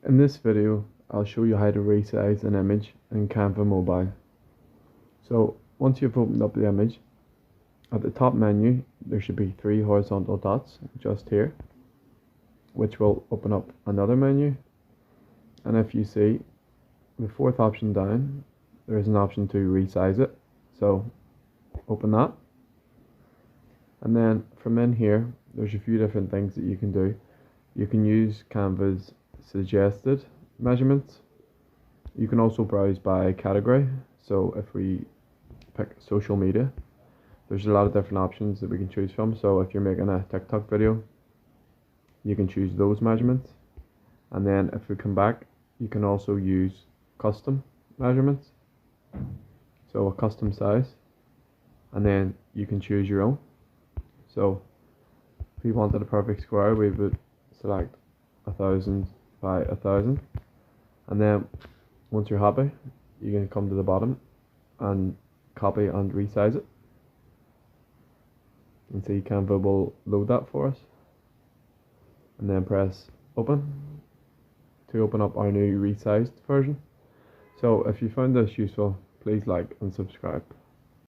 In this video, I'll show you how to resize an image in Canva Mobile. So once you've opened up the image, at the top menu there should be 3 horizontal dots just here, which will open up another menu. And if you see the 4th option down, there is an option to resize it. So open that. And then from in here, there's a few different things that you can do. You can use Canva's suggested measurements. You can also browse by category. So if we pick social media, there's a lot of different options that we can choose from. So if you're making a TikTok video, you can choose those measurements. And then if we come back, you can also use custom measurements. So a custom size, and then you can choose your own. So if we wanted a perfect square, we would select 1000 by 1000, and then once you're happy, you can come to the bottom and copy and resize it. And see, Canva will load that for us, and then press open to open up our new resized version. So if you found this useful, please like and subscribe.